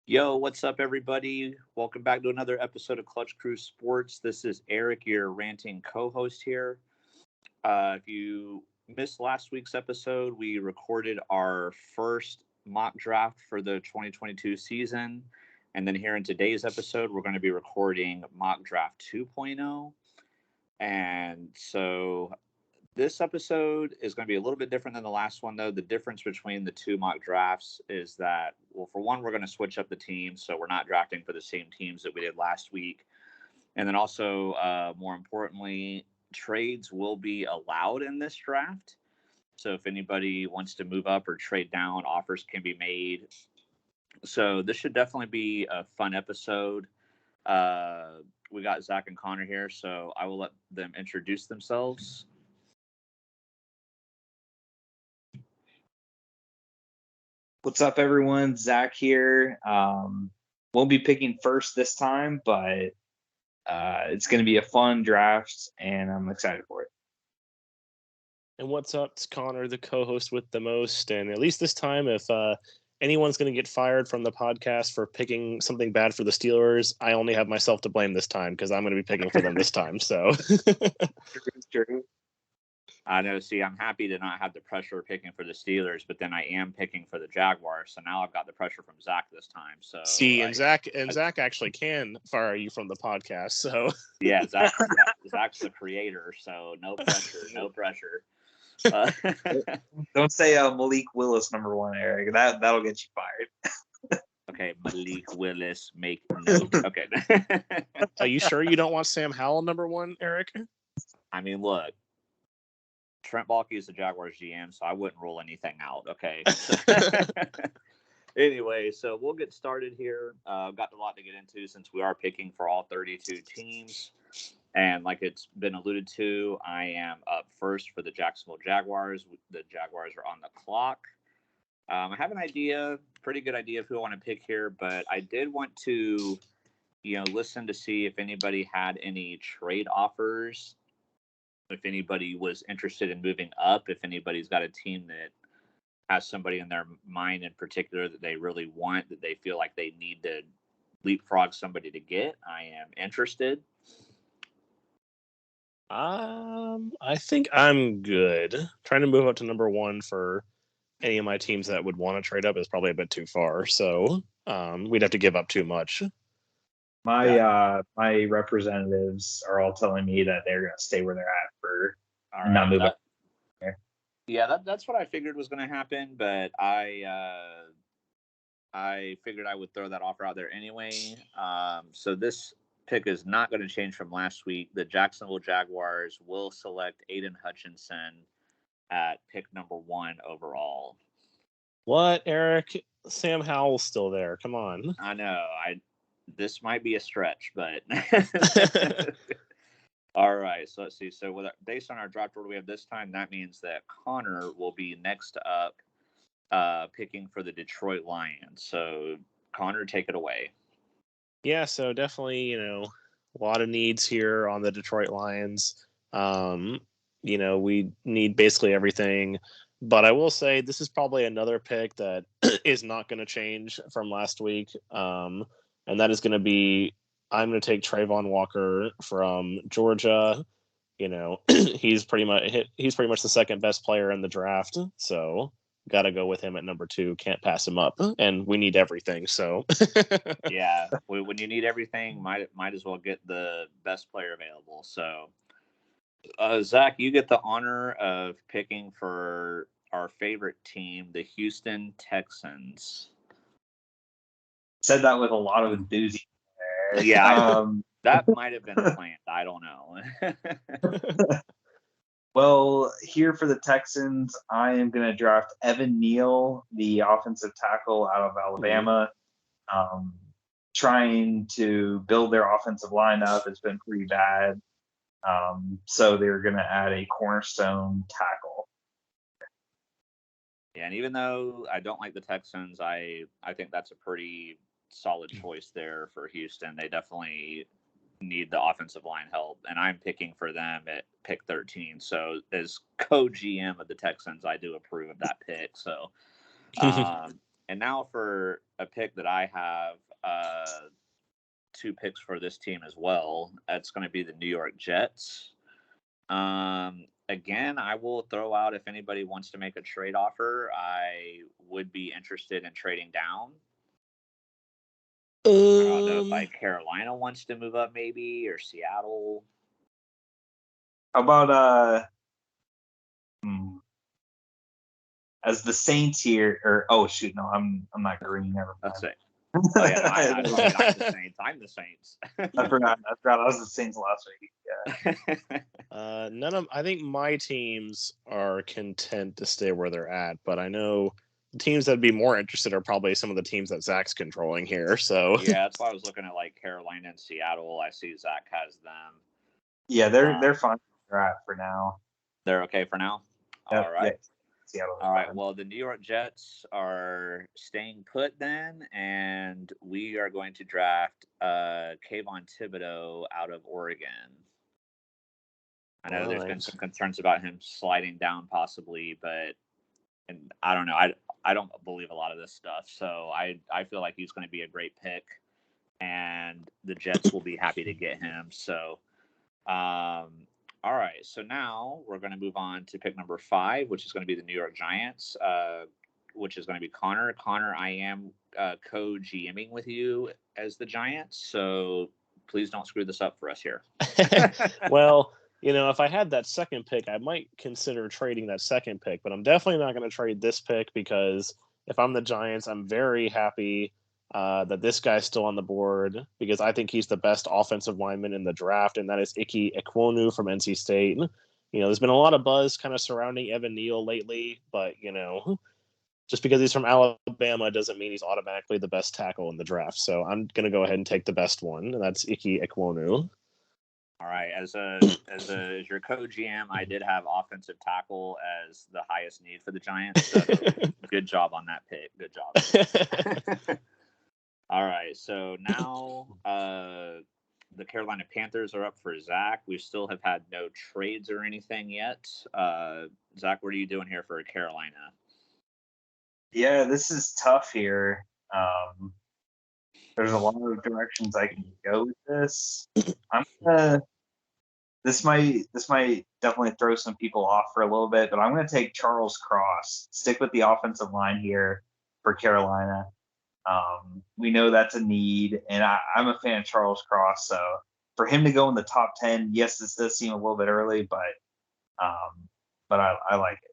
Yo, what's up, everybody? Welcome back to another episode of Clutch Crew Sports. This is Eric, your ranting co-host here. If you missed last week's episode, we recorded our first mock draft for the 2022 season. And then here in today's episode, we're going to be recording mock draft 2.0. And so this episode is going to be a little bit different than the last one, though. The difference between the two mock drafts is that, well, for one, we're going to switch up the teams, so we're not drafting for the same teams that we did last week. And then also, more importantly, trades will be allowed in this draft. So if anybody wants to move up or trade down, offers can be made. So this should definitely be a fun episode. We got Zach and Connor here, so I will let them introduce themselves. What's up, everyone? Zach here. Won't be picking first this time, but it's going to be a fun draft, and I'm excited for it. And what's up? It's Connor, the co-host with the most. And at least this time, if anyone's going to get fired from the podcast for picking something bad for the Steelers, I only have myself to blame this time because I'm going to be picking for them this time. So True. I know. See, I'm happy to not have the pressure of picking for the Steelers, but then I am picking for the Jaguars. So now I've got the pressure from Zach this time. So Zach actually can fire you from the podcast. So yeah, Zach's the creator. So no pressure. Don't say Malik Willis #1, Eric. That'll get you fired. Okay, Malik Willis, make note. Okay. Are you sure you don't want Sam Howell #1, Eric? I mean, look. Trent Mcduffie is the Jaguars GM, so I wouldn't rule anything out. Okay. Anyway, so we'll get started here. Got a lot to get into since we are picking for all 32 teams. And like it's been alluded to, I am up first for the Jacksonville Jaguars. The Jaguars are on the clock. I have an pretty good idea of who I want to pick here, but I did want to, listen to see if anybody had any trade offers. If anybody was interested in moving up, if anybody's got a team that has somebody in their mind in particular that they really want, that they feel like they need to leapfrog somebody to get, I am interested. I think I'm good. Trying to move up to #1 for any of my teams that would want to trade up is probably a bit too far. So we'd have to give up too much. My representatives are all telling me that they're going to stay where they're at for not move up. Yeah, that's what I figured was going to happen, but I figured I would throw that offer out there anyway. So this pick is not going to change from last week. The Jacksonville Jaguars will select Aiden Hutchinson at pick #1 overall. What, Eric? Sam Howell's still there. Come on. I know. This might be a stretch, but all right. So let's see. So based on our draft order we have this time, that means that Connor will be next up, picking for the Detroit Lions. So Connor, take it away. Yeah. So definitely, a lot of needs here on the Detroit Lions. We need basically everything. But I will say this is probably another pick that is not going to change from last week. And that is going to be, I'm going to take Trayvon Walker from Georgia. He's pretty much the second best player in the draft. So got to go with him at #2. Can't pass him up. And we need everything. So yeah, when you need everything, might as well get the best player available. So Zach, you get the honor of picking for our favorite team, the Houston Texans. Said that with a lot of enthusiasm. Yeah, that might have been planned. I don't know. Well, here for the Texans, I am going to draft Evan Neal, the offensive tackle out of Alabama. Trying to build their offensive line up has been pretty bad. So they're going to add a cornerstone tackle. Yeah, and even though I don't like the Texans, I think that's a pretty solid choice there for Houston. They definitely need the offensive line help, and I'm picking for them at pick 13. So as co-GM of the Texans, I do approve of that pick. So, and now for a pick that I have 2 picks for this team as well. That's going to be the New York Jets. Again, I will throw out if anybody wants to make a trade offer, I would be interested in trading down. I don't know if like Carolina wants to move up maybe, or Seattle. How about as the Saints here, or I'm not green. Never mind. That's it. Oh yeah, I'm the Saints. I'm the Saints. I forgot. I was the Saints last week. Yeah. I think my teams are content to stay where they're at, but I know the teams that'd be more interested are probably some of the teams that Zach's controlling here. So yeah, that's why I was looking at like Carolina and Seattle. I see Zach has them. Yeah, they're fine where they're at for now. They're okay for now. Yep, all right. Yeah. Seattle. All right. Well, the New York Jets are staying put then, and we are going to draft Kayvon Thibodeau out of Oregon. I know there's been some concerns about him sliding down possibly, but I don't know. I don't believe a lot of this stuff, so I feel like he's going to be a great pick, and the Jets will be happy to get him. So, all right, so now we're going to move on to pick number 5, which is going to be the New York Giants, which is going to be Connor. Connor, I am co-GMing with you as the Giants, so please don't screw this up for us here. Well, if I had that second pick, I might consider trading that second pick, but I'm definitely not going to trade this pick because if I'm the Giants, I'm very happy that this guy's still on the board because I think he's the best offensive lineman in the draft, and that is Ike Ekwonu from NC State. There's been a lot of buzz kind of surrounding Evan Neal lately, but, just because he's from Alabama doesn't mean he's automatically the best tackle in the draft. So I'm going to go ahead and take the best one, and that's Ike Ekwonu. All right, as your co-GM, I did have offensive tackle as the highest need for the Giants. So good job on that pick. Good job. All right, so now the Carolina Panthers are up for Zach. We still have had no trades or anything yet. Zach, what are you doing here for Carolina? Yeah, this is tough here. There's a lot of directions I can go with this. This might definitely throw some people off for a little bit, but I'm gonna take Charles Cross. Stick with the offensive line here for Carolina. We know that's a need, and I'm a fan of Charles Cross. So for him to go in the top 10, yes, this does seem a little bit early, but I like it.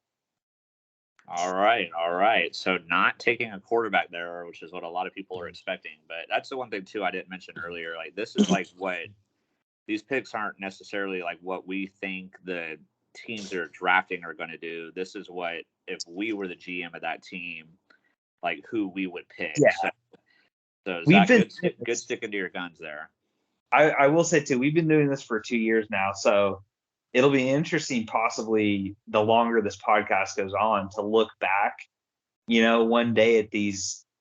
All right. So not taking a quarterback there, which is what a lot of people are expecting. But that's the one thing too I didn't mention earlier. Like this is like what these picks aren't necessarily like what we think the teams that are drafting are going to do. This is what if we were the GM of that team, like who we would pick. Yeah. So Zach, good sticking to your guns there. I will say too, we've been doing this for 2 years now, so it'll be interesting possibly the longer this podcast goes on to look back, one day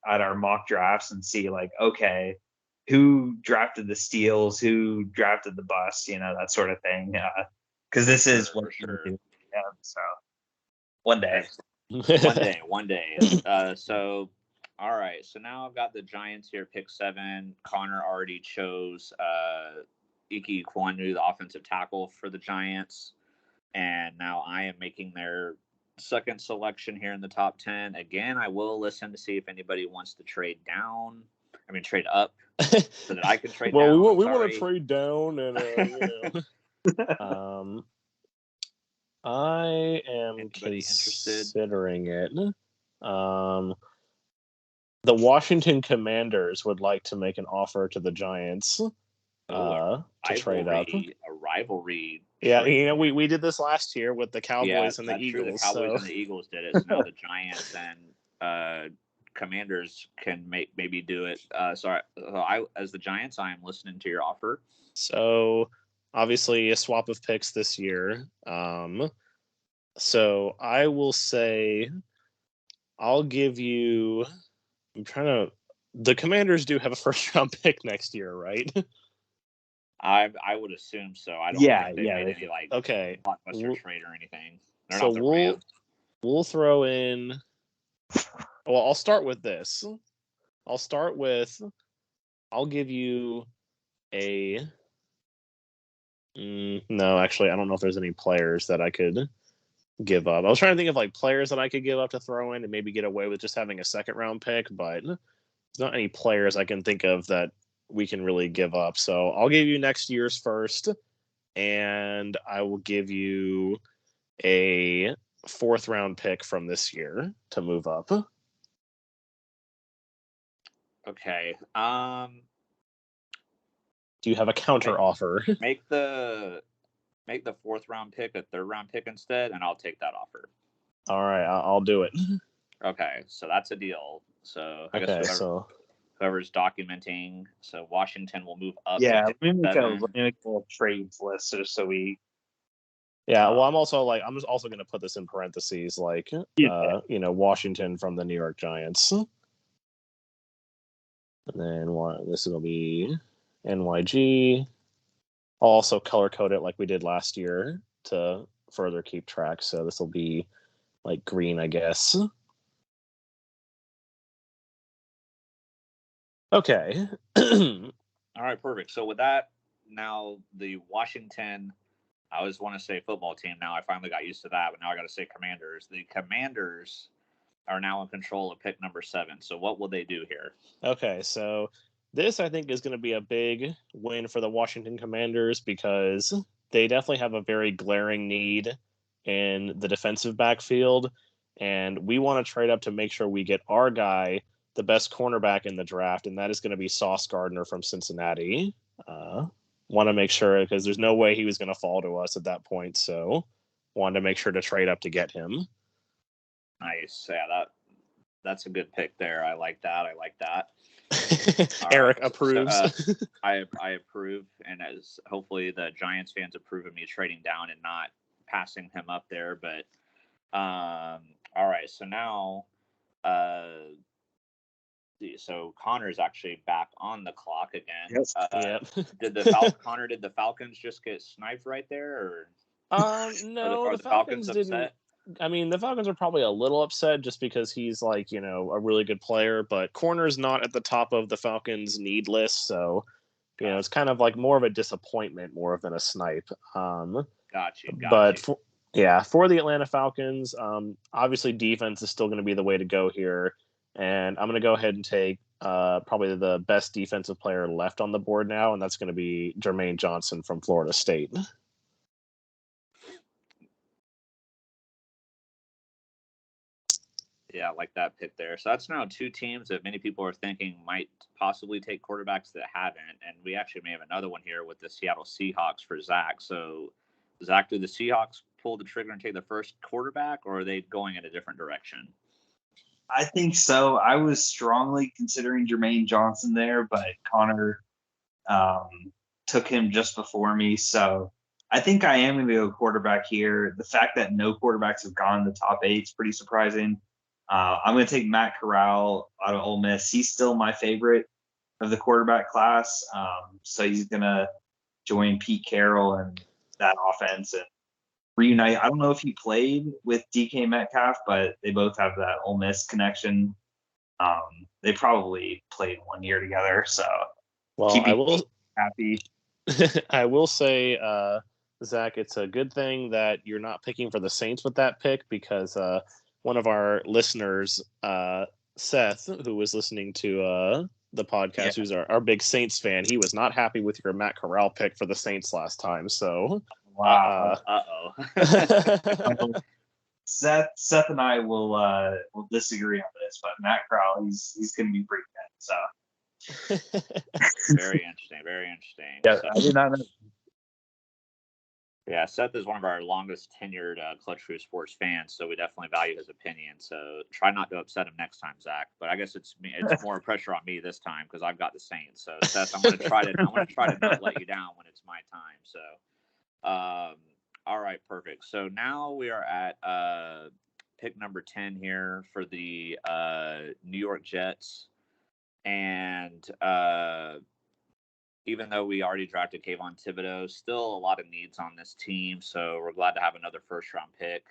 at our mock drafts and see like, okay, who drafted the steals, who drafted the busts, that sort of thing. Because this is what sure. We do. Yeah, so one day. One day. So, all right. So now I've got the Giants here, pick 7. Connor already chose Ike Ekwonu, the offensive tackle for the Giants. And now I am making their second selection here in the top 10. Again, I will listen to see if anybody wants to trade up so that I can trade down. Well, we want to trade down and, I am Anybody considering it. The Washington Commanders would like to make an offer to the Giants to trade up. A rivalry. Yeah, we did this last year with the Cowboys and the Eagles. The Cowboys and the Eagles did it. So now the Giants and Commanders can maybe do it. So I, as the Giants, I am listening to your offer. So obviously a swap of picks this year. So I will say I'll give you. The Commanders do have a first round pick next year, right? I would assume so. I don't think they made any blockbuster trade or anything. They're so not the Rams. We'll throw in. Well, I'll start with this. I'll start with. I'll give you a. No, actually, I don't know if there's any players that I could give up. I was trying to think of like players that I could give up to throw in and maybe get away with just having a second round pick, but there's not any players I can think of that we can really give up. So I'll give you next year's first, and I will give you a 4th round pick from this year to move up. Okay. Do you have a counter offer? Make the 4th round pick a 3rd round pick instead, and I'll take that offer. All right, I'll do it. Okay, so that's a deal. So I guess whoever's documenting, so Washington will move up. Yeah, to let me make a trades list just so we. Yeah, well, I'm just also going to put this in parentheses, like Washington from the New York Giants, and then this will be NYG. I'll also color code it like we did last year to further keep track. So this will be like green, I guess. Okay. All right, perfect. So with that, now the Washington, I always want to say football team. Now I finally got used to that, but now I got to say Commanders. The Commanders are now in control of pick number 7. So what will they do here? Okay, so this I think is going to be a big win for the Washington Commanders because they definitely have a very glaring need in the defensive backfield, and we want to trade up to make sure we get our guy, the best cornerback in the draft, and that is going to be Sauce Gardner from Cincinnati. Want to make sure because there's no way he was going to fall to us at that point, so wanted to make sure to trade up to get him. Nice. Yeah, that's a good pick there. I like that. Eric approves. So, I approve, and as hopefully the Giants fans approve of me trading down and not passing him up there. But all right, so now so Connor's actually back on the clock again. Yes. Yep. Connor, did the Falcons just get sniped right there, no, are the Falcons didn't. upset? I mean, the Falcons are probably a little upset just because he's like, a really good player, but corner's not at the top of the Falcons' need list, so it's kind of like more of a disappointment more than a snipe. Got you. But for the Atlanta Falcons, obviously defense is still going to be the way to go here, and I'm going to go ahead and take probably the best defensive player left on the board now, and that's going to be Jermaine Johnson from Florida State. Yeah, I like that pick there. So that's now 2 teams that many people are thinking might possibly take quarterbacks that haven't. And we actually may have another one here with the Seattle Seahawks for Zach. So, Zach, do the Seahawks pull the trigger and take the first quarterback, or are they going in a different direction? I think so. I was strongly considering Jermaine Johnson there, but Connor took him just before me. So I think I am going to go quarterback here. The fact that no quarterbacks have gone in the top 8 is pretty surprising. I'm going to take Matt Corral out of Ole Miss. He's still my favorite of the quarterback class. So he's going to join Pete Carroll and that offense and reunite. I don't know if he played with DK Metcalf, but they both have that Ole Miss connection. They probably played 1 year together. So I will happy. I will say, Zach, it's a good thing that you're not picking for the Saints with that pick because one of our listeners, Seth, who was listening to the podcast, who's our big Saints fan, he was not happy with your Matt Corral pick for the Saints last time. So, wow. Seth and I will disagree on this, but Matt Corral, he's going to be pretty good. So. Very interesting. Yeah, so, I did not know. Yeah, Seth is one of our longest tenured Clutch Crew Sports fans, so we definitely value his opinion. So try not to upset him next time, Zach. But I guess it's more pressure on me this time because I've got the Saints. So Seth, I'm going to try to not let you down when it's my time. So, all right, perfect. So now we are at pick number 10 here for the New York Jets, and even though we already drafted Kayvon Thibodeau, still a lot of needs on this team. So we're glad to have another first-round pick.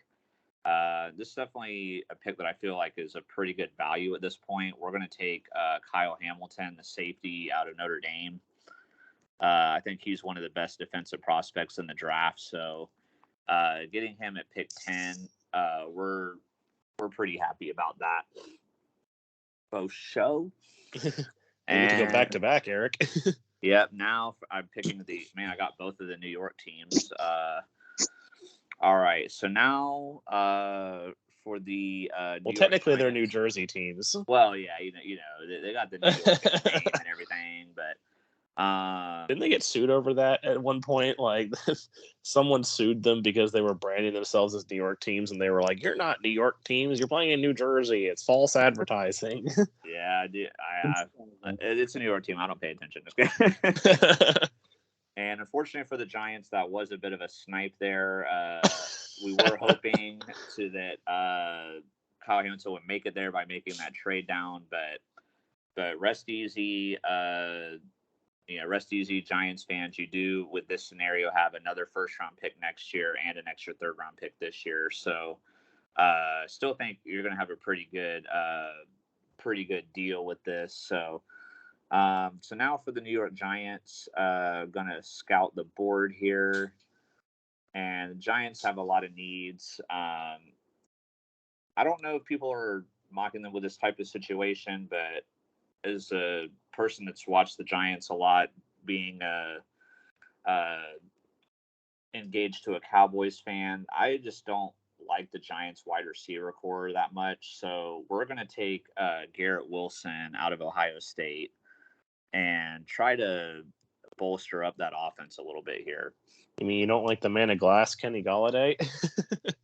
This is definitely a pick that I feel like is a pretty good value at this point. We're going to take Kyle Hamilton, the safety out of Notre Dame. I think he's one of the best defensive prospects in the draft. So getting him at pick 10, we're pretty happy about that. Both show. We need to go back to back, Eric. Yep. Now I'm picking I got both of the New York teams. All right. So now for the well, technically they're New Jersey teams. Well, yeah, they got the New York name and everything, but didn't they get sued over that at one point? Like someone sued them because they were branding themselves as New York teams, and they were like, "You're not New York teams. You're playing in New Jersey. It's false advertising." Yeah, I do. It's a New York team. I don't pay attention. And unfortunately for the Giants, that was a bit of a snipe there. We were hoping that Kyle Hamilton would make it there by making that trade down, but rest easy. Rest easy, Giants fans. You do, with this scenario, have another first-round pick next year and an extra third-round pick this year. So still think you're going to have a pretty good deal with this. So now for the New York Giants, going to scout the board here. And the Giants have a lot of needs. I don't know if people are mocking them with this type of situation, but as a person that's watched the Giants a lot, being engaged to a Cowboys fan, I just don't like the Giants wide receiver core that much. So we're going to take Garrett Wilson out of Ohio State and try to bolster up that offense a little bit here. You mean you don't like the man of glass, Kenny Golladay?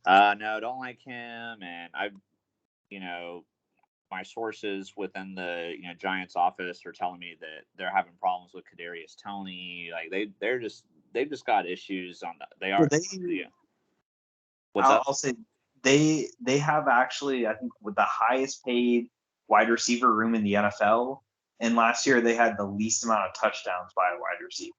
No, don't like him. And my sources within the Giants office are telling me that they're having problems with Kadarius Toney. Like they've just got issues on that. I'll say they have actually, I think, with the highest paid wide receiver room in the NFL. And last year they had the least amount of touchdowns by a wide receiver.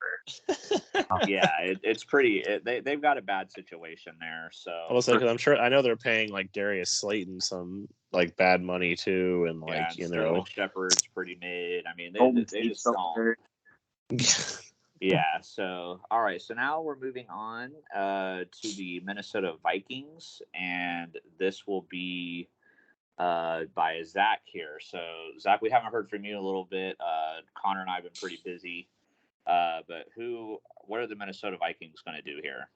Yeah, it's pretty. They've got a bad situation there. So I was like, I know they're paying like Darius Slayton some like bad money too, and like Sterling Shepard's pretty mid. I mean, they just don't. Yeah. So all right. So now we're moving on to the Minnesota Vikings, and this will be by Zach here. So Zach, we haven't heard from you in a little bit. Connor and I have been pretty busy. But what are the Minnesota Vikings going to do here?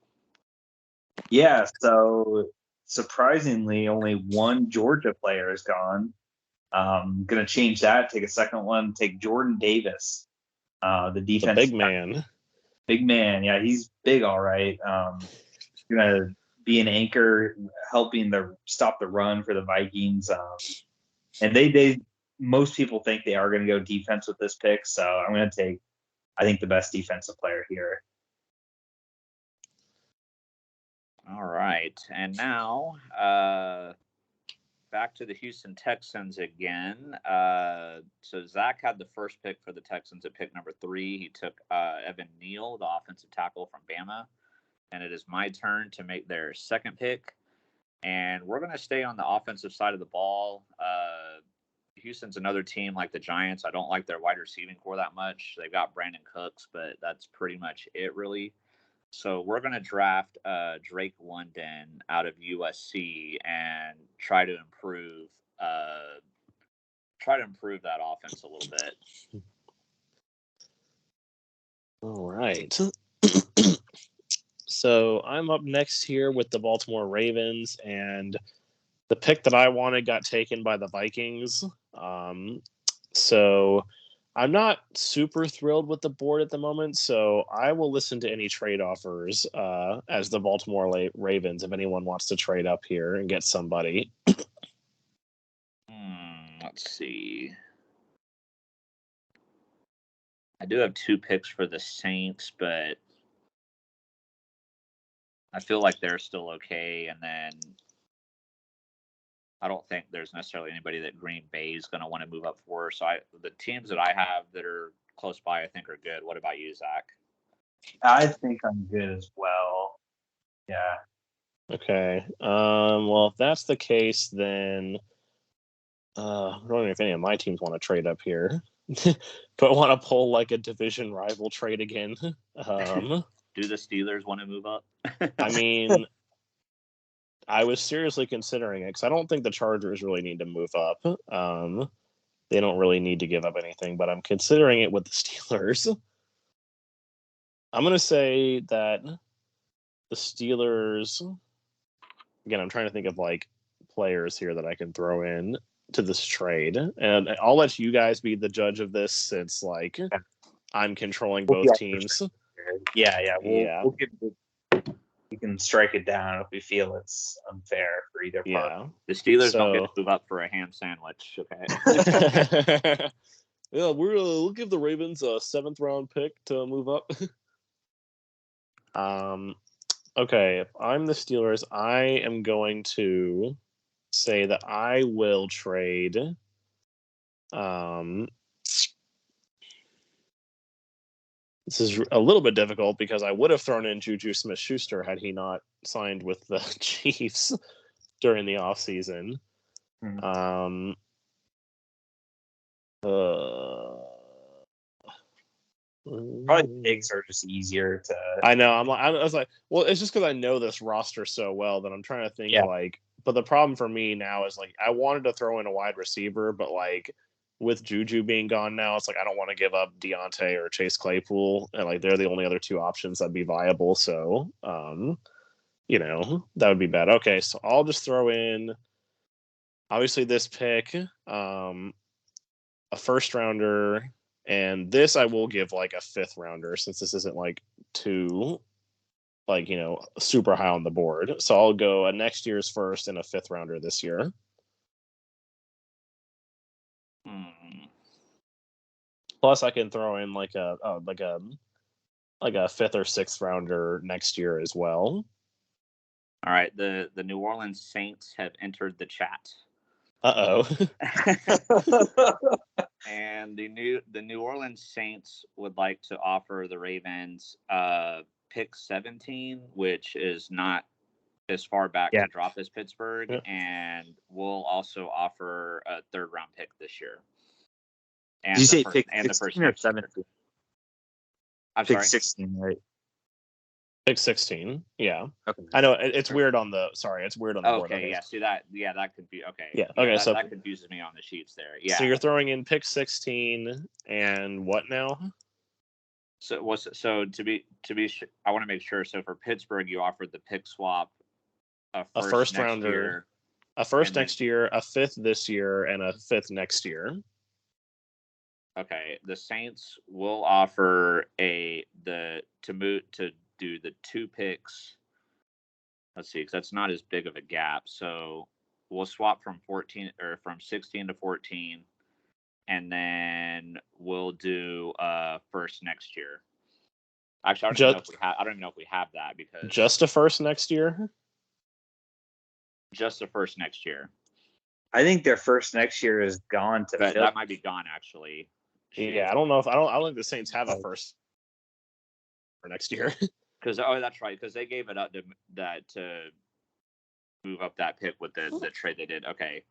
Yeah, so surprisingly, only one Georgia player is gone. Going to change that, take a second one, take Jordan Davis, the defense. Big man. Big man. Yeah, he's big, all right. Going to be an anchor, helping stop the run for the Vikings. And most people think they are going to go defense with this pick, so I'm going to take, I think, the best defensive player here. All right. And now back to the Houston Texans again. So Zach had the first pick for the Texans at pick number 3. He took Evan Neal, the offensive tackle from Bama. And it is my turn to make their second pick. And we're going to stay on the offensive side of the ball. Houston's another team like the Giants. I don't like their wide receiving core that much. They've got Brandon Cooks, but that's pretty much it, really. So we're going to draft Drake London out of USC and try to improve that offense a little bit. All right. So I'm up next here with the Baltimore Ravens, and the pick that I wanted got taken by the Vikings. So I'm not super thrilled with the board at the moment, so I will listen to any trade offers as the Baltimore Ravens if anyone wants to trade up here and get somebody. Let's see. I do have 2 picks for the Saints, but I feel like they're still okay. And then I don't think there's necessarily anybody that Green Bay is going to want to move up for. So the teams that I have that are close by, I think, are good. What about you, Zach? I think I'm good as well. Yeah. Okay. Well, if that's the case, then I don't know if any of my teams want to trade up here, but want to pull like a division rival trade again. Do the Steelers want to move up? I mean, I was seriously considering it because I don't think the Chargers really need to move up. They don't really need to give up anything, but I'm considering it with the Steelers. I'm going to say that the Steelers, again, I'm trying to think of like players here that I can throw in to this trade, and I'll let you guys be the judge of this since like I'm controlling both teams. Yeah. We'll give we can strike it down if we feel it's unfair for either party. Yeah. The Steelers don't get to move up for a ham sandwich. Okay. Yeah, we'll give the Ravens a 7th round pick to move up. Okay, if I'm the Steelers, I am going to say that I will trade. This is a little bit difficult because I would have thrown in Juju Smith-Schuster had he not signed with the Chiefs during the offseason. Probably picks are just easier to. I know. I was like, well, it's just because I know this roster so well that I'm trying to think like. But the problem for me now is like I wanted to throw in a wide receiver, but like with Juju being gone now, it's like I don't want to give up Deontay or Chase Claypool, and like they're the only other 2 options that'd be viable. So, that would be bad. Okay, so I'll just throw in. Obviously, this pick, a 1st rounder. And this I will give like a 5th rounder since this isn't like too like, super high on the board. So I'll go a next year's 1st and a 5th rounder this year. Plus I can throw in like a 5th or 6th rounder next year as well. All right, the New Orleans Saints have entered the chat. Uh-oh. And the New Orleans Saints would like to offer the Ravens pick 17, which is not as far back to drop as Pittsburgh, and we'll also offer a 3rd round pick this year. And did you say pick 16 or 17? I'm pick sorry? 16, right? Pick 16, yeah. Okay. I know it's weird on the. Sorry, it's weird on the board. Okay, yeah. See that? Yeah, that could be okay. Yeah. Okay, so that confuses me on the sheets there. Yeah. So you're throwing in pick 16 and what now? So to be I want to make sure. So for Pittsburgh, you offered the pick swap, a first rounder, year, a 1st next year, a 5th this year, and a 5th next year. Okay, the Saints will offer to do the 2 picks. Let's see, because that's not as big of a gap. So we'll swap from 16 to 14, and then we'll do 1st next year. Actually, I don't even know if we have that because just a 1st next year. Just the 1st next year. I think their 1st next year is gone to. That might be gone actually. Yeah, I don't know if I don't think the Saints have a 1st for next year. Because that's right. Because they gave it up to move up that pick with the trade they did. Okay,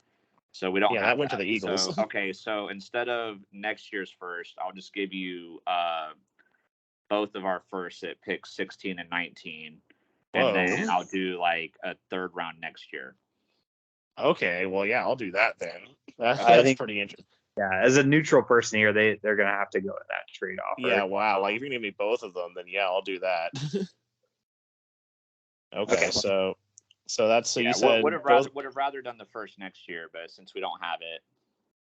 so we don't. Yeah, have that went to the Eagles. So instead of next year's 1st, I'll just give you both of our 1st at pick 16 and 19, and then I'll do like a 3rd round next year. Okay, well, yeah, I'll do that then. That's pretty interesting. Yeah, as a neutral person here, they're gonna have to go with that trade offer. Yeah, wow. Like if you're gonna give me both of them, then yeah, I'll do that. Okay, so that's you said would have rather done the 1st next year, but since we don't have it,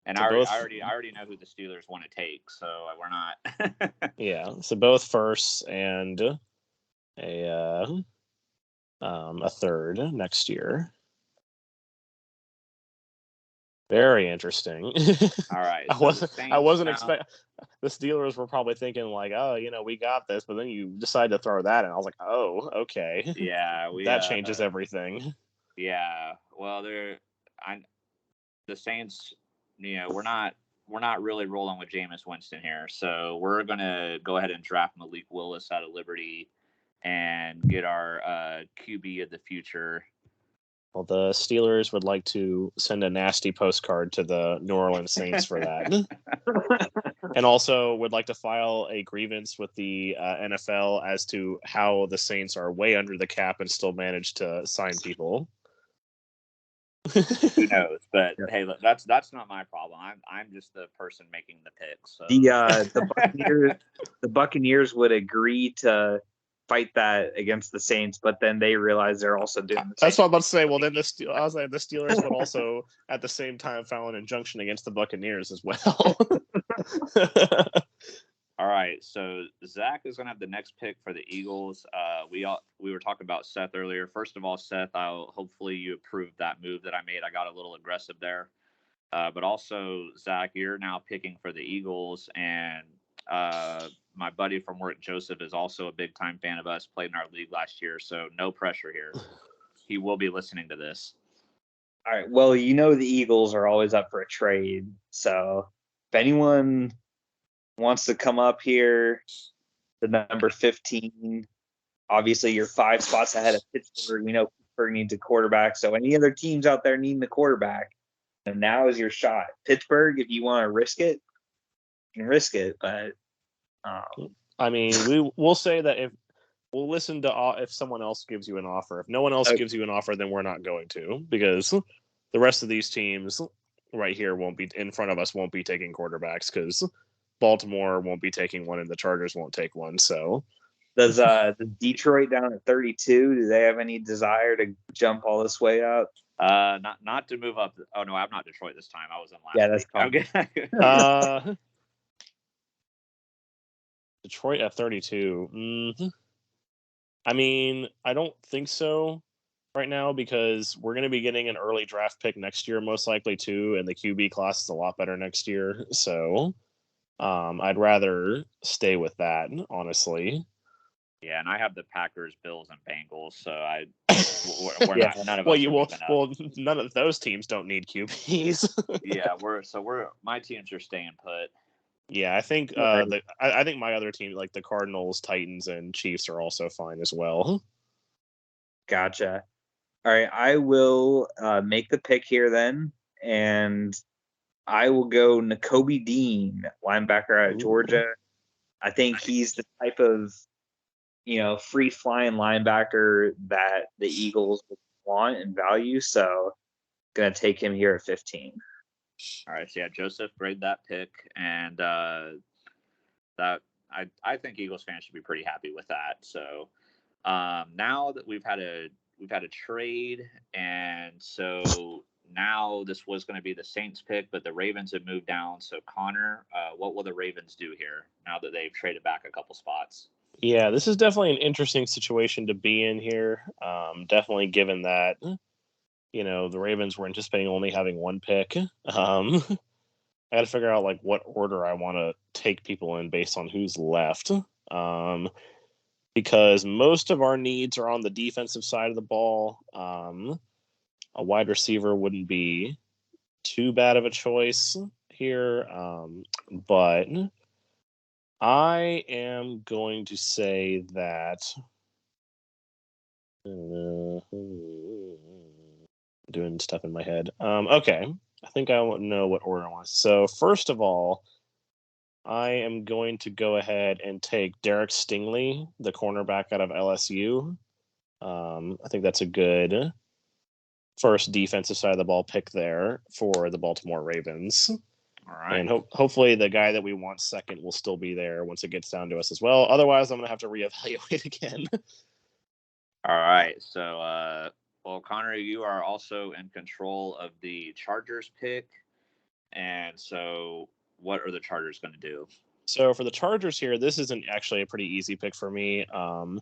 and I already know who the Steelers want to take, so we're not. Yeah, so both 1sts and a 3rd next year. Very interesting. All right. I wasn't expecting. The Steelers were probably thinking like, oh, we got this, but then you decide to throw that, and I was like, oh, okay. Yeah, that changes everything. Yeah. Well, the Saints, we're not really rolling with Jameis Winston here, so we're gonna go ahead and draft Malik Willis out of Liberty, and get our QB of the future. Well, the Steelers would like to send a nasty postcard to the New Orleans Saints for that. And also would like to file a grievance with the NFL as to how the Saints are way under the cap and still manage to sign people. Who knows? But hey, look, that's not my problem. I'm just the person making the picks. So. The Buccaneers would agree to fight that against the Saints, but then they realize they're also doing the That's what I'm about to say. Well, then the Steelers would also at the same time file an injunction against the Buccaneers as well. All right, so Zach is going to have the next pick for the Eagles. We were talking about Seth earlier. First of all, Seth, hopefully you approved that move that I made. I got a little aggressive there. But also, Zach, you're now picking for the Eagles, and my buddy from work, Joseph, is also a big-time fan of us, played in our league last year, so no pressure here. He will be listening to this. All right, well, the Eagles are always up for a trade, so if anyone wants to come up here, the number 15, obviously you're 5 spots ahead of Pittsburgh. Pittsburgh needs a quarterback, so any other teams out there needing a quarterback, and now is your shot. Pittsburgh, if you want to risk it, you can risk it, but I mean, we'll say that if we'll listen to if someone else gives you an offer. If no one else gives you an offer, then we're not going to, because the rest of these teams right here won't be in front of us, won't be taking quarterbacks, because Baltimore won't be taking one and the Chargers won't take one. So does Detroit down at 32, do they have any desire to jump all this way up? Not to move up. Oh no, I'm not Detroit this time. I was in last. Yeah, that's okay. Detroit at 32. Mm-hmm. I mean, I don't think so right now, because we're going to be getting an early draft pick next year, most likely too, and the QB class is a lot better next year. So I'd rather stay with that, honestly. Yeah, and I have the Packers, Bills, and Bengals, so we're not, none of us are moving up. Well, none of those teams don't need QBs. Yeah, my teams are staying put. Yeah, I think I think my other team, like the Cardinals, Titans, and Chiefs, are also fine as well. Gotcha. All right, I will make the pick here then, and I will go Nakobe Dean, linebacker out of Georgia. I think he's the type of free flying linebacker that the Eagles want and value. So, gonna take him here at 15. All right, so yeah, Joseph, grade that pick, and that I think Eagles fans should be pretty happy with that. So now that we've had a trade, and so now this was going to be the Saints pick, but the Ravens have moved down. So Connor, what will the Ravens do here now that they've traded back a couple spots? Yeah, this is definitely an interesting situation to be in here. Definitely given that, the Ravens were anticipating only having one pick. I got to figure out like what order I want to take people in based on who's left. Because most of our needs are on the defensive side of the ball. A wide receiver wouldn't be too bad of a choice here. But I am going to say that doing stuff in my head. Okay. I think I know what order I want. So first of all, I am going to go ahead and take Derek Stingley, the cornerback out of LSU. I think that's a good first defensive side of the ball pick there for the Baltimore Ravens. All right. And hopefully the guy that we want second will still be there once it gets down to us as well. Otherwise, I'm going to have to reevaluate again. All right. So, well, Connor, you are also in control of the Chargers pick. And so what are the Chargers going to do? So for the Chargers here, this isn't actually a pretty easy pick for me. I'm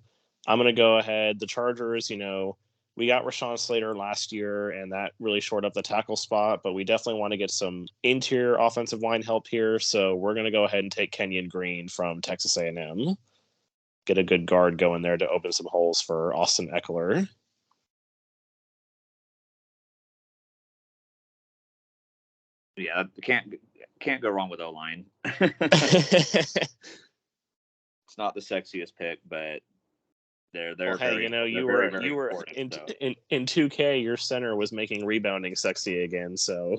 going to go ahead. The Chargers, we got Rashawn Slater last year, and that really shored up the tackle spot, but we definitely want to get some interior offensive line help here. So we're going to go ahead and take Kenyon Green from Texas A&M. Get a good guard going there to open some holes for Austin Eckler. Yeah, can't go wrong with O-line. It's not the sexiest pick, but They're Well, hey, very, you very, were very important, in 2K, your center was making rebounding sexy again. So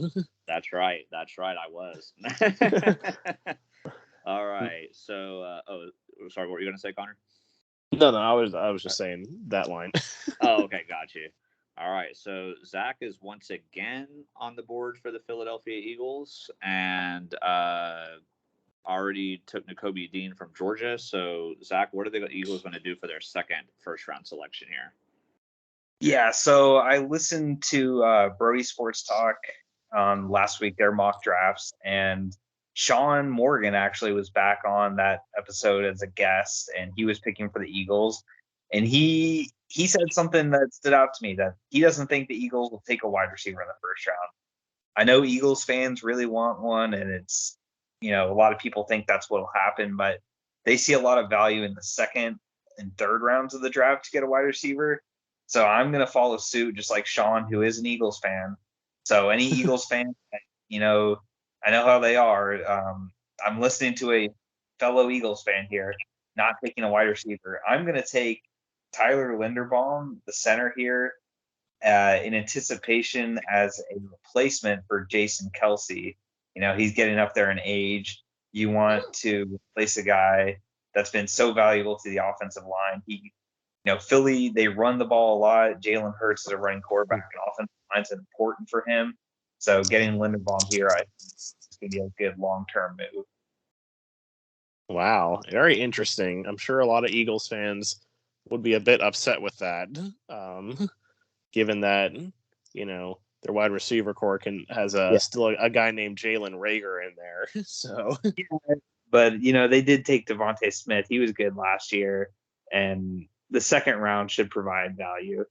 That's right. I was. All right. So, sorry. What were you going to say, Connor? no, I was just saying that line. Oh, okay. Got you. All right. So Zach is once again on the board for the Philadelphia Eagles, and already took Nakobe Dean from Georgia. So Zach, what are the Eagles going to do for their second first round selection here? Yeah, so I listened to Brody Sports Talk last week, their mock drafts, and Sean Morgan actually was back on that episode as a guest, and he was picking for the Eagles. And he said something that stood out to me, that he doesn't think the Eagles will take a wide receiver in the first round. I know Eagles fans really want one, and it's, a lot of people think that's what will happen, but they see a lot of value in the second and third rounds of the draft to get a wide receiver. So I'm going to follow suit, just like Sean, who is an Eagles fan. So any Eagles fan, I know how they are. I'm listening to a fellow Eagles fan here, not taking a wide receiver. I'm going to take Tyler Linderbaum, the center here, in anticipation as a replacement for Jason Kelsey. He's getting up there in age. You want to replace a guy that's been so valuable to the offensive line. Philly, they run the ball a lot. Jalen Hurts is a running quarterback, and offensive line's important for him. So getting Linderbaum here, I think, is going to be a good long-term move. Wow, very interesting. I'm sure a lot of Eagles fans would be a bit upset with that, given that their wide receiver core has still a guy named Jalen Reagor in there. So, but they did take Devontae Smith. He was good last year, and the second round should provide value.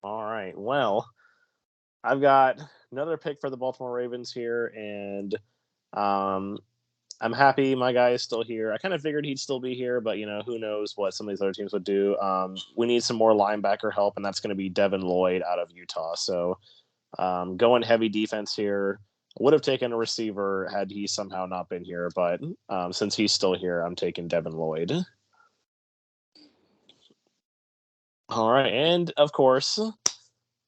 All right. Well, I've got another pick for the Baltimore Ravens here, and I'm happy my guy is still here. I kind of figured he'd still be here, but who knows what some of these other teams would do. We need some more linebacker help, and that's going to be Devin Lloyd out of Utah. So going heavy defense here. Would have taken a receiver had he somehow not been here, but since he's still here, I'm taking Devin Lloyd. All right, and of course,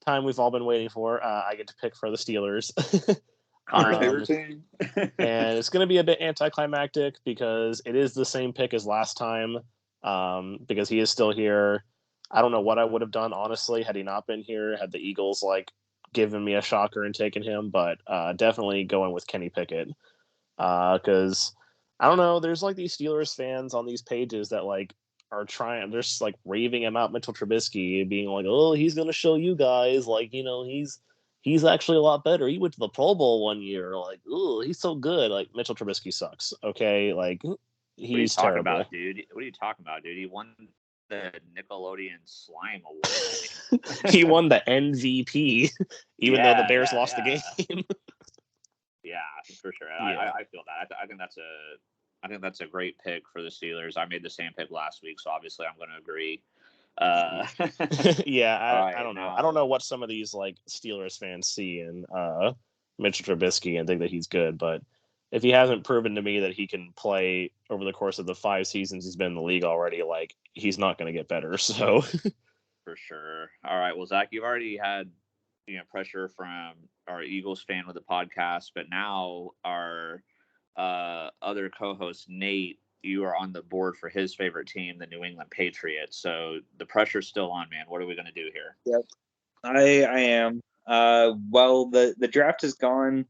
time we've all been waiting for. I get to pick for the Steelers. Connor's favorite team. And it's going to be a bit anticlimactic because it is the same pick as last time. Because he is still here. I don't know what I would have done, honestly, had he not been here. Had the Eagles given me a shocker and taken him, but definitely going with Kenny Pickett. Because I don't know, there's these Steelers fans on these pages that are trying, they're just raving about Mitchell Trubisky, being oh, he's going to show you guys, he's actually a lot better. He went to the Pro Bowl one year. Oh, he's so good. Mitchell Trubisky sucks. Okay, he's terrible. What are you talking about, dude? He won the Nickelodeon Slime Award. He won the MVP, even though the Bears lost the game. Yeah, for sure. Yeah. I feel that. I think that's a great pick for the Steelers. I made the same pick last week, so obviously I'm going to agree. Yeah, I don't know. Now, I don't know what some of these Steelers fans see in Mitchell Trubisky and think that he's good, but if he hasn't proven to me that he can play over the course of the 5 seasons he's been in the league already, he's not going to get better. So for sure. All right. Well, Zach, you've already had pressure from our Eagles fan with the podcast, but now our other co-host Nate, you are on the board for his favorite team, the New England Patriots. So the pressure's still on, man. What are we going to do here? Yep, I am. Well, the draft has gone,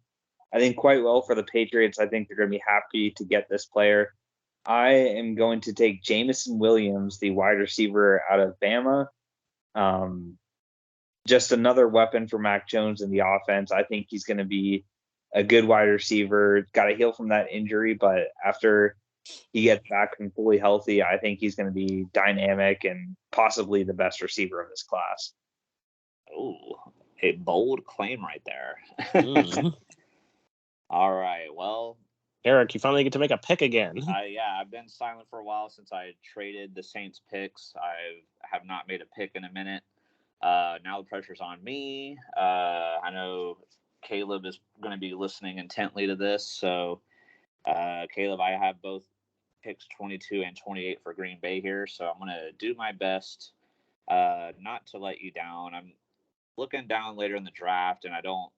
I think, quite well for the Patriots. I think they're going to be happy to get this player. I am going to take Jameson Williams, the wide receiver out of Bama. Just another weapon for Mac Jones in the offense. I think he's going to be a good wide receiver. Got to heal from that injury, but after he gets back and fully healthy, I think he's going to be dynamic and possibly the best receiver of this class. Oh, a bold claim right there. All right. Well, Eric, you finally get to make a pick again. Yeah, I've been silent for a while since I traded the Saints picks. I have not made a pick in a minute. Now the pressure's on me. I know Caleb is going to be listening intently to this. So, Caleb, I have both picks 22 and 28 for Green Bay here, so I'm going to do my best not to let you down. I'm looking down later in the draft, and I don't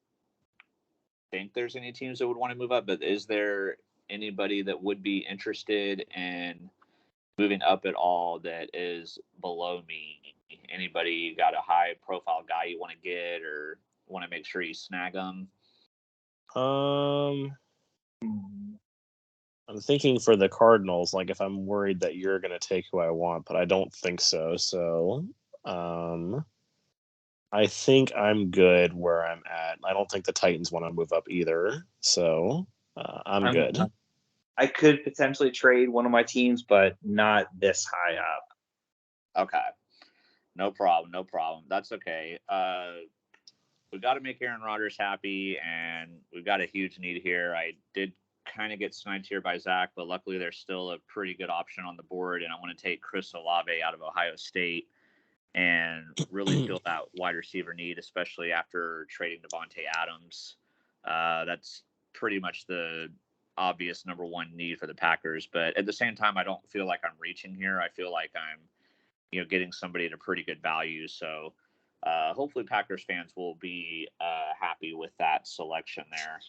think there's any teams that would want to move up, but is there anybody that would be interested in moving up at all that is below me? Anybody got a high profile guy you want to get or want to make sure you snag them? I'm thinking for the Cardinals, like if I'm worried that you're going to take who I want, but I don't think so. So, I think I'm good where I'm at. I don't think the Titans want to move up either. So, I'm good. I could potentially trade one of my teams, but not this high up. Okay. No problem. That's okay. We've got to make Aaron Rodgers happy, and we've got a huge need here. I did kind of get sniped here by Zach, but luckily there's still a pretty good option on the board, and I want to take Chris Olave out of Ohio State and really feel that wide receiver need, especially after trading Devontae Adams. That's pretty much the obvious number one need for the Packers, but at the same time, I don't feel like I'm reaching here. I feel like I'm getting somebody at a pretty good value. So hopefully Packers fans will be happy with that selection there.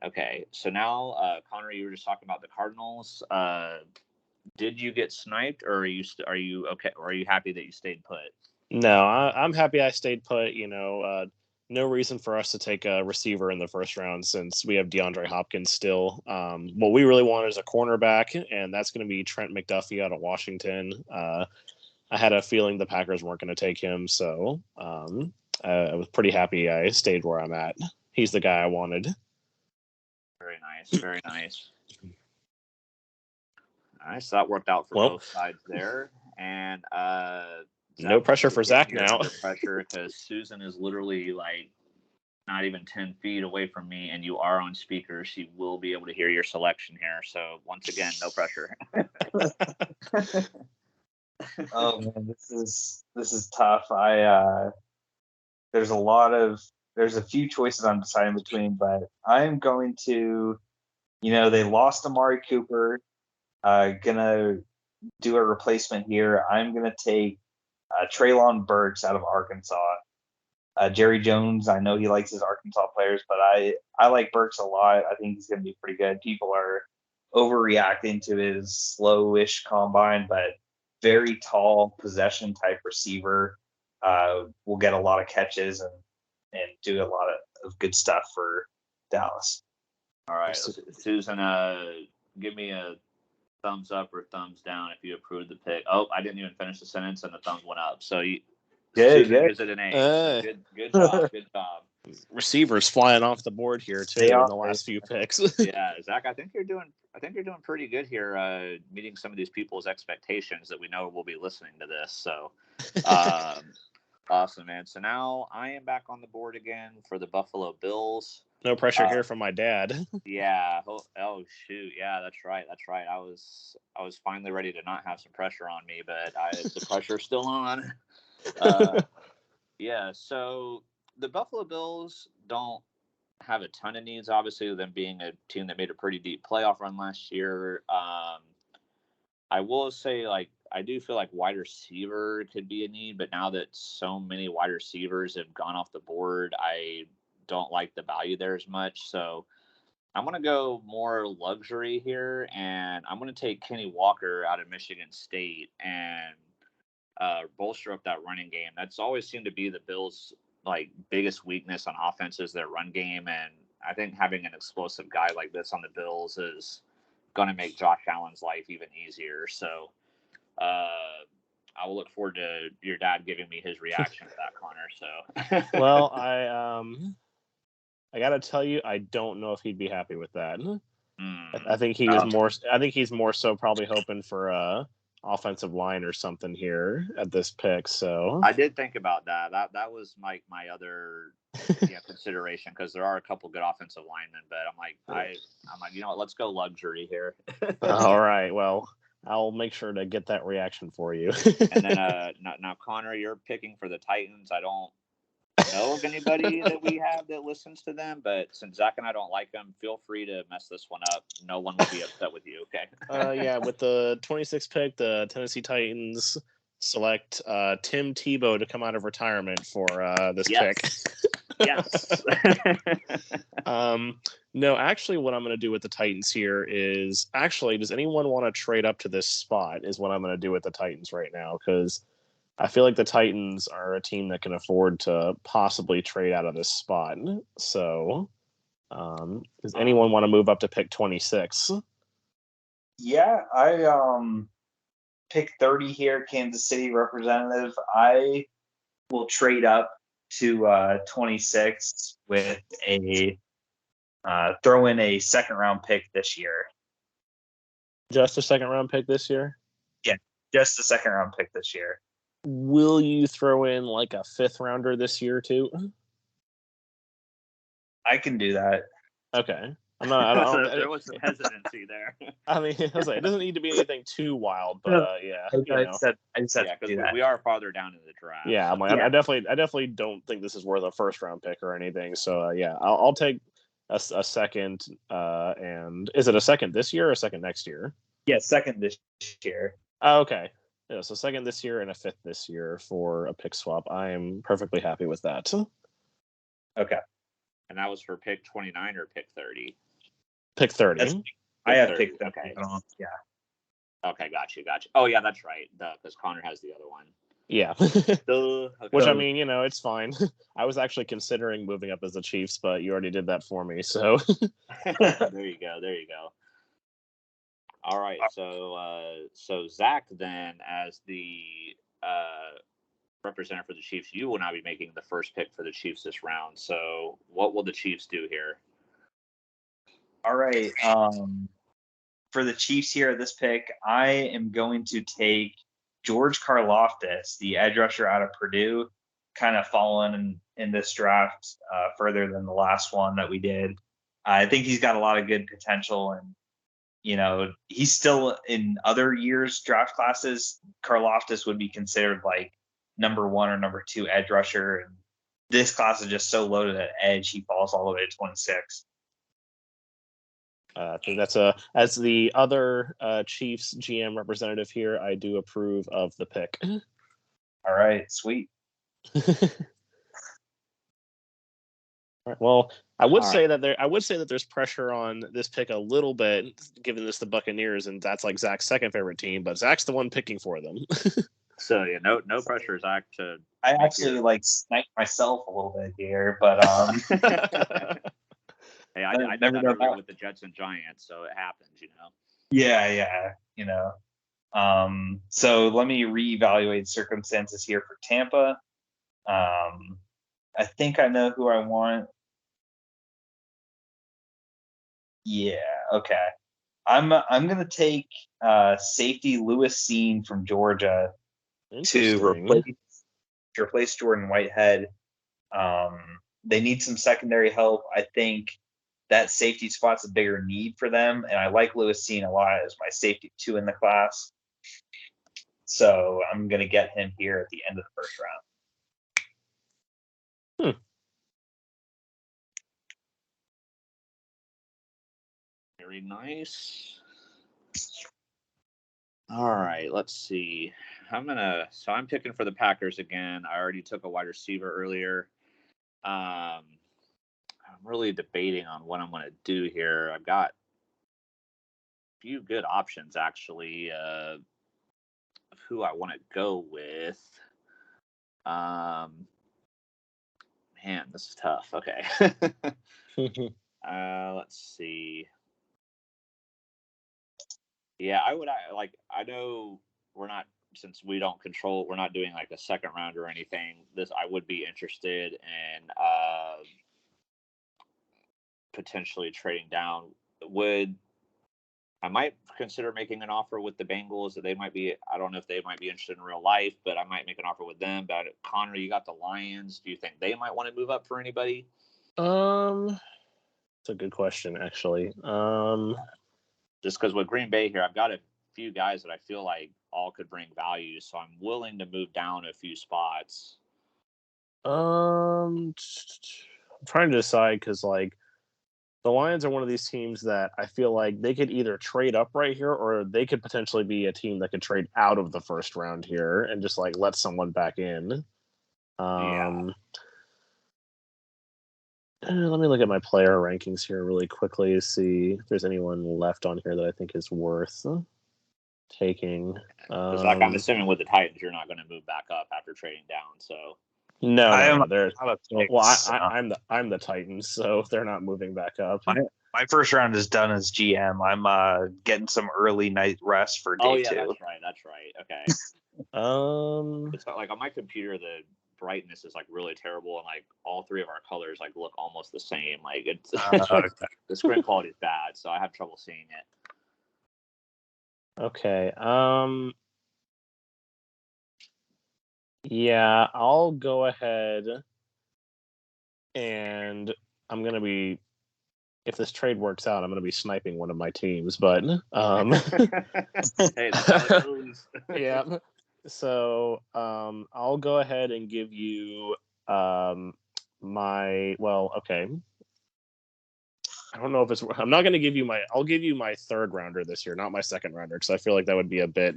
Okay. So now, Connor, you were just talking about the Cardinals. Did you get sniped, or are you okay? Or are you happy that you stayed put? No, I'm happy I stayed put. No reason for us to take a receiver in the first round since we have DeAndre Hopkins still. What we really want is a cornerback, and that's going to be Trent McDuffie out of Washington. I had a feeling the Packers weren't going to take him, so I was pretty happy I stayed where I'm at. He's the guy I wanted. Very nice. Very nice. Nice. That worked out for both sides there. And no pressure for Zach now. Under pressure because Susan is literally like not even 10 feet away from me, and you are on speaker. She will be able to hear your selection here. So once again, no pressure. Oh man, this is tough. There's a few choices I'm deciding between, but I'm going to, they lost Amari Cooper. Gonna do a replacement here. I'm gonna take Treylon Burks out of Arkansas. Jerry Jones, I know he likes his Arkansas players, but I like Burks a lot. I think he's gonna be pretty good. People are overreacting to his slowish combine, but very tall possession type receiver. Will get a lot of catches and do a lot of good stuff for Dallas. All right, Susan, give me a thumbs up or thumbs down if you approve the pick. Oh, I didn't even finish the sentence and the thumbs went up. So Susan gives it an A. So good job. Good job. Receivers flying off the board here too in the last few picks. Yeah, Zach, I think you're doing pretty good here, meeting some of these people's expectations that we know will be listening to this. So awesome, man. So now I am back on the board again for the Buffalo Bills. No pressure here from my dad. Yeah. Oh shoot. Yeah, that's right. I was finally ready to not have some pressure on me, but the pressure's still on. Yeah. So the Buffalo Bills don't have a ton of needs, obviously, them being a team that made a pretty deep playoff run last year. I will say, I do feel like wide receiver could be a need, but now that so many wide receivers have gone off the board, I don't like the value there as much. So I'm going to go more luxury here, and I'm going to take Kenny Walker out of Michigan State and bolster up that running game. That's always seemed to be the Bills' biggest weakness on offense is their run game, and I think having an explosive guy like this on the Bills is going to make Josh Allen's life even easier. So I will look forward to your dad giving me his reaction to that, Connor. So well, I gotta tell you, I don't know if he'd be happy with that. I think he was more. I think he's more so probably hoping for offensive line or something here at this pick. So I did think about that. That was my other consideration, because there are a couple good offensive linemen, but I'm like, you know what? Let's go luxury here. All right. Well, I'll make sure to get that reaction for you. And then now, Connor, you're picking for the Titans. I don't know of anybody that we have that listens to them, but since Zach and I don't like them, feel free to mess this one up. No one will be upset with you, okay? Yeah, with the 26th pick, the Tennessee Titans select Tim Tebow to come out of retirement for this pick. Yes. No, actually, what I'm going to do with the Titans here is does anyone want to trade up to this spot? Is what I'm going to do with the Titans right now, because I feel like the Titans are a team that can afford to possibly trade out of this spot. So, does anyone want to move up to pick 26? Yeah, I pick 30 here, Kansas City representative. I will trade up to 26 with a throw in a second round pick this year. Just a second round pick this year? Yeah, just a second round pick this year. Will you throw in like a 5th rounder this year too? I can do that. Okay. I'm not. There was some hesitancy there. I mean, I was like, it doesn't need to be anything too wild, but yeah. I just had to do that. We are farther down in the draft. Yeah, I'm like, Yeah. I definitely don't think this is worth a 1st round pick or anything. So yeah, I'll take a second. And is it a second this year or a second next year? Yeah, second this year. Oh, okay. Yeah, so second this year and a 5th this year for a pick swap. I am perfectly happy with that. Okay. And that was for pick 29 or pick 30? Pick 30. I have 30. picked 30. Okay. Yeah. Okay, gotcha. Oh, yeah, that's right. Because Connor has the other one. Yeah. Okay. Which, I mean, it's fine. I was actually considering moving up as the Chiefs, but you already did that for me, so. There you go. All right, so Zach, then, as the representative for the Chiefs, you will now be making the first pick for the Chiefs this round. So what will the Chiefs do here? All right. For the Chiefs here at this pick, I am going to take George Carloftus, the edge rusher out of Purdue, kind of fallen in this draft further than the last one that we did. I think he's got a lot of good potential, and he's still in other years' draft classes. Carloftus would be considered like number 1 or number 2 edge rusher, and this class is just so loaded at edge, he falls all the way to 26. I think that's as the other Chiefs GM representative here, I do approve of the pick. All right, sweet. All right, well, I would say that there's pressure on this pick a little bit, given this the Buccaneers, and that's like Zach's second favorite team, but Zach's the one picking for them. So yeah, no pressure, Zach. I actually sniped myself a little bit here, but Hey, I never know with the Jets and Giants, so it happens, Yeah, so let me reevaluate circumstances here for Tampa. I think I know who I want. Yeah, okay. I'm gonna take safety Lewis Seen from Georgia to replace Jordan Whitehead. They need some secondary help. I think that safety spot's a bigger need for them, and I like Lewis Seen a lot as my safety 2 in the class. So I'm going to get him here at the end of the first round. Very nice. All right, let's see. I'm picking for the Packers again. I already took a wide receiver earlier. I'm really debating on what I'm going to do here. I've got a few good options, actually, of who I want to go with. Man, this is tough. Okay. Let's see. Yeah, I know since we don't control, we're not doing like a second round or anything. I would be interested in potentially trading down. I might consider making an offer with the Bengals that I don't know if they might be interested in real life, but I might make an offer with them. But Connor, you got the Lions. Do you think they might want to move up for anybody? It's a good question, actually. Just because with Green Bay here, I've got a few guys that I feel like all could bring value, so I'm willing to move down a few spots. I'm trying to decide because like the Lions are one of these teams that I feel like they could either trade up right here or they could potentially be a team that could trade out of the first round here and just like let someone back in. Yeah. Let me look at my player rankings here really quickly to see if there's anyone left on here that I think is worth taking. Because like I'm assuming with the Titans, you're not going to move back up after trading down. So no. They're well, I'm the Titans, so they're not moving back up. My first round is done as GM. I'm getting some early night rest for day 2. That's right. Okay. It's like on my computer, the brightness is like really terrible, and like all three of our colors like look almost the same. Like it's the screen quality is bad, so I have trouble seeing it. Okay. Yeah, I'll go ahead and I'm gonna be. If this trade works out, I'm going to be sniping one of my teams, but Hey, that's how it goes. Yeah. So I'll go ahead and give you okay. I don't know if it's. I'm not going to give you my. I'll give you my third rounder this year, not my second rounder, because I feel like that would be a bit.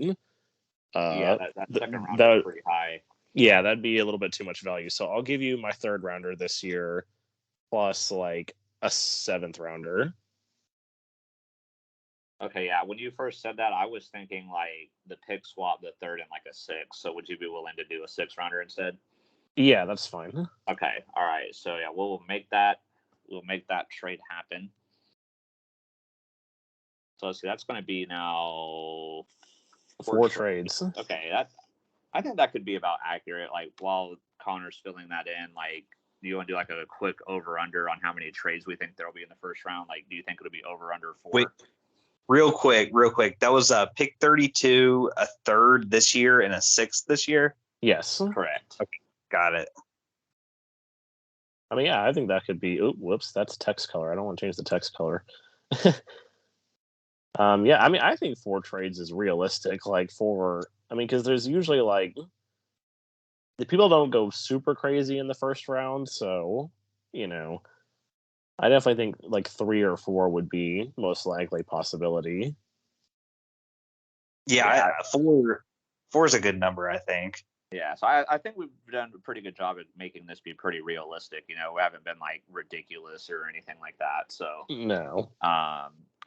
That second rounder is pretty high. Yeah, that'd be a little bit too much value. So I'll give you my third rounder this year, plus like a 7th rounder. Okay, yeah. When you first said that, I was thinking like the pick swap, the third and like a 6. So would you be willing to do a 6 rounder instead? Yeah, that's fine. Okay, all right. So yeah, we'll make that trade happen. So let's see, that's going to be now 4 trades. Okay, I think that could be about accurate. Like while Connor's filling that in, like, do you want to do like a quick over under on how many trades we think there'll be in the first round? Like, do you think it'll be over under 4? Wait, real quick. That was a pick 32, a 3rd this year, and a 6th this year. Yes, correct. Okay, got it. I mean, yeah, I think that could be. Whoops, that's text color. I don't want to change the text color. Yeah, I mean, I think 4 trades is realistic. Like because there's usually like the people don't go super crazy in the first round, so I definitely think like 3 or 4 would be most likely possibility. Yeah. 4 is a good number, I think. Yeah, so I think we've done a pretty good job at making this be pretty realistic. We haven't been like ridiculous or anything like that. So no.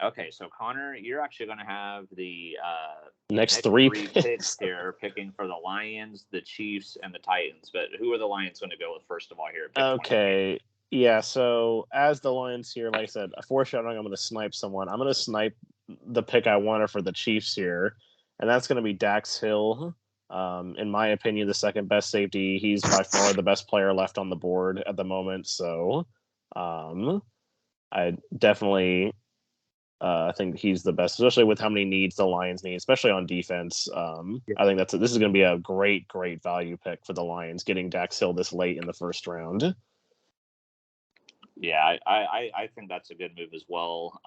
Okay, so Connor, you're actually going to have the next 3 picks here, picking for the Lions, the Chiefs, and the Titans. But who are the Lions going to go with first of all here? Okay. Yeah, so as the Lions here, like I said, a foreshadowing, I'm going to snipe someone. I'm going to snipe the pick I wanted for the Chiefs here, and that's going to be Dax Hill. In my opinion, the second best safety. He's by far the best player left on the board at the moment. So I definitely think he's the best, especially with how many needs the Lions need, especially on defense. I think this is going to be a great value pick for the Lions, getting Dax Hill this late in the first round. Yeah, I think that's a good move as well.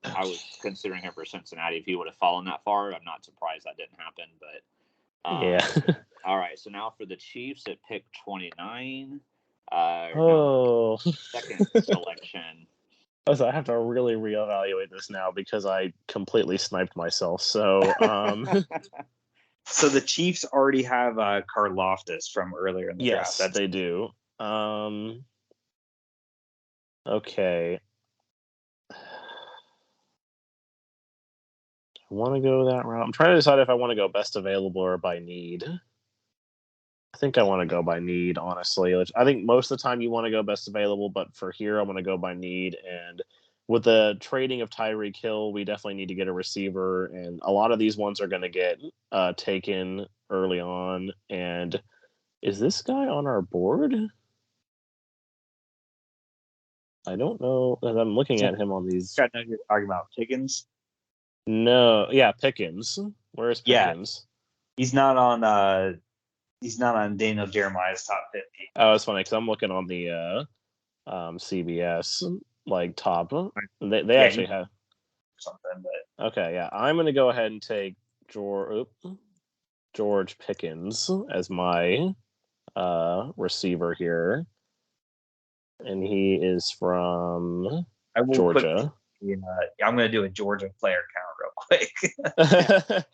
I was considering him for Cincinnati if he would have fallen that far. I'm not surprised that didn't happen, but yeah. All right, so now for the Chiefs at pick 29. Second selection. So I have to really reevaluate this now because I completely sniped myself. So, so the Chiefs already have Carloftus from earlier in the draft. Yes, they do. Okay. I want to go that route. I'm trying to decide if I want to go best available or by need. I think I want to go by need, honestly. I think most of the time you want to go best available, but for here, I want to go by need. And with the trading of Tyreek Hill, we definitely need to get a receiver. And a lot of these ones are going to get taken early on. And is this guy on our board? I don't know. I'm looking at him on these. I know you're talking about Pickens. No, yeah, Pickens. Where's Pickens? Yeah. He's not on Daniel Jeremiah's top 50. Oh, it's funny because I'm looking on the CBS like top. They actually have something, but okay, yeah. I'm gonna go ahead and take George Pickens as my receiver here, and he is from Georgia. I'm going to do a Georgia player count real quick.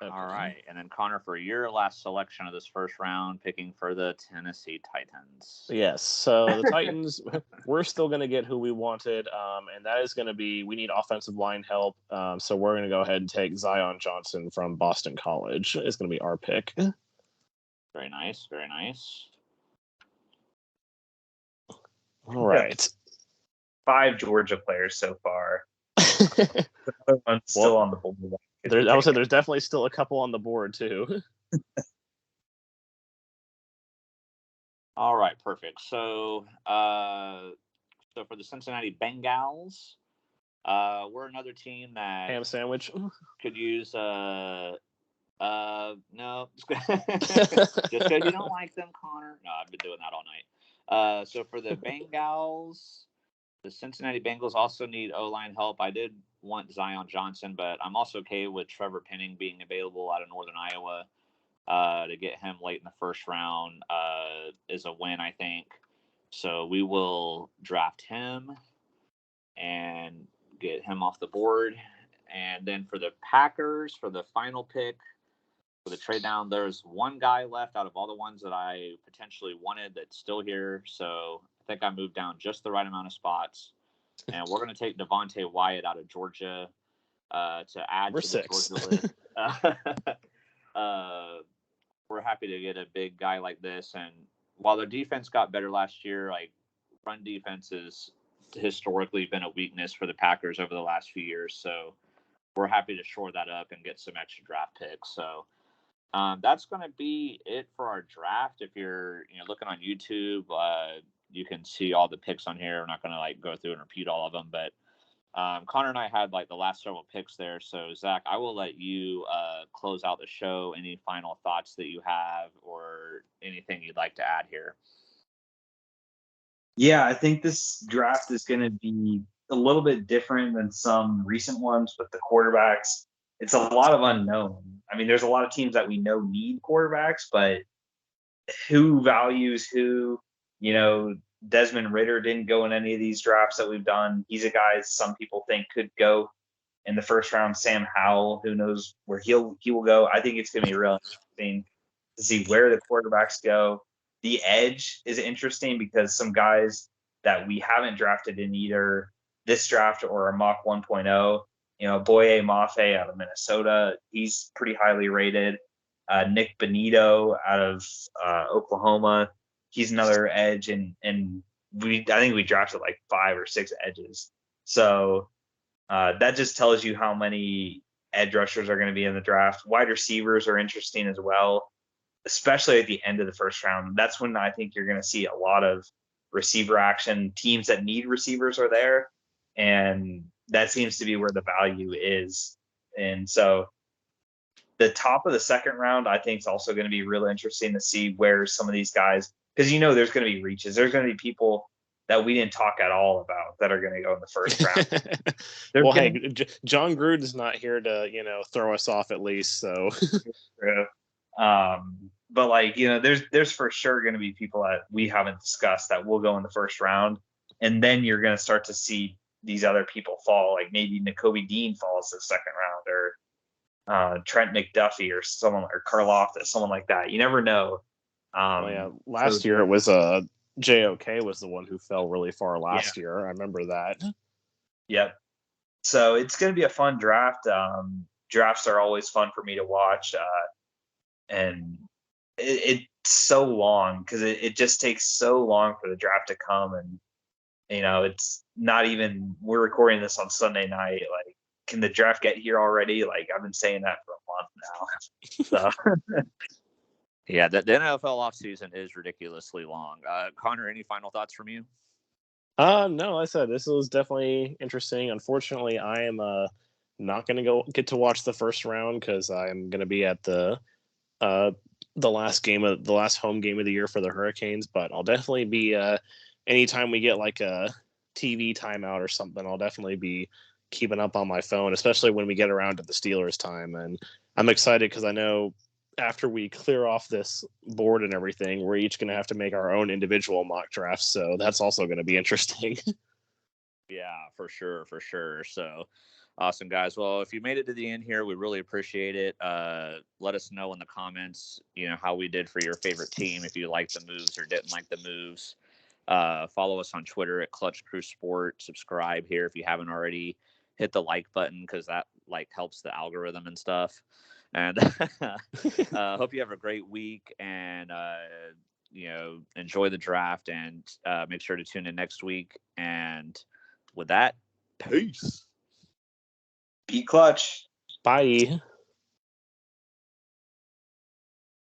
All right. And then, Connor, for your last selection of this first round, picking for the Tennessee Titans. Yes. So the Titans, we're still going to get who we wanted, and that is going to be, we need offensive line help. So we're going to go ahead and take Zion Johnson from Boston College. It's going to be our pick. Very nice. Very nice. All right. 5 Georgia players so far. I'm still on the board. I would say there's definitely still a couple on the board too. All right, perfect. So for the Cincinnati Bengals, we're another team that ham sandwich could use. No, just because you don't like them, Connor. No, I've been doing that all night. So for the Bengals, the Cincinnati Bengals also need O-line help. I did want Zion Johnson, but I'm also okay with Trevor Penning being available out of Northern Iowa. To get him late in the first round is a win, I think. So we will draft him and get him off the board. And then for the Packers, for the final pick, for the trade down, there's one guy left out of all the ones that I potentially wanted that's still here. So I think I moved down just the right amount of spots. And we're going to take Devontae Wyatt out of Georgia to add to the Georgia list. We're happy to get a big guy like this. And while their defense got better last year, like run defense has historically been a weakness for the Packers over the last few years. So we're happy to shore that up and get some extra draft picks. So that's going to be it for our draft. If you're looking on YouTube, you can see all the picks on here. We're not going to go through and repeat all of them, but Connor and I had the last several picks there. So Zach, I will let you close out the show. Any final thoughts that you have or anything you'd like to add here? Yeah, I think this draft is going to be a little bit different than some recent ones with the quarterbacks. It's a lot of unknown. I mean, there's a lot of teams that we know need quarterbacks, but who values who? Desmond Ridder didn't go in any of these drafts that we've done. He's a guy some people think could go in the first round. Sam Howell, who knows where he will go. I think it's going to be real interesting to see where the quarterbacks go. The edge is interesting because some guys that we haven't drafted in either this draft or a mock 1.0, Boye Mafe out of Minnesota, he's pretty highly rated. Nick Benito out of Oklahoma, he's another edge, and I think we drafted 5 or 6 edges. So that just tells you how many edge rushers are going to be in the draft. Wide receivers are interesting as well, especially at the end of the first round. That's when I think you're going to see a lot of receiver action. Teams that need receivers are there, and that seems to be where the value is. And so the top of the second round, I think, is also going to be really interesting to see where some of these guys, because there's going to be reaches. There's going to be people that we didn't talk at all about that are going to go in the first round. Well, hey, John Gruden's not here to, throw us off at least. So, but there's for sure going to be people that we haven't discussed that will go in the first round. And then you're going to start to see these other people fall. Like maybe Nakobe Dean falls to the second round, or Trent McDuffie or someone, or Carloftus, someone like that. You never know. Last year it was JOK was the one who fell really far last year. I remember that. Yep. So it's going to be a fun draft. Drafts are always fun for me to watch. And it's so long because it just takes so long for the draft to come. And, it's not even, we're recording this on Sunday night. Can the draft get here already? I've been saying that for a month now. So. Yeah, the NFL offseason is ridiculously long. Connor, any final thoughts from you? No, I said this was definitely interesting. Unfortunately, I am not going to get to watch the first round because I'm going to be at the last home game of the year for the Hurricanes. But I'll definitely be anytime we get a TV timeout or something, I'll definitely be keeping up on my phone, especially when we get around to the Steelers time. And I'm excited because I know after we clear off this board and everything, we're each going to have to make our own individual mock drafts. So that's also going to be interesting. Yeah, for sure. So awesome, guys. Well, if you made it to the end here, we really appreciate it. Let us know in the comments, how we did for your favorite team, if you liked the moves or didn't like the moves. Follow us on Twitter at Clutch Crew Sport. Subscribe here if you haven't already. Hit the like button because that helps the algorithm and stuff. And hope you have a great week and enjoy the draft and make sure to tune in next week. And with that, peace. Be clutch. Bye.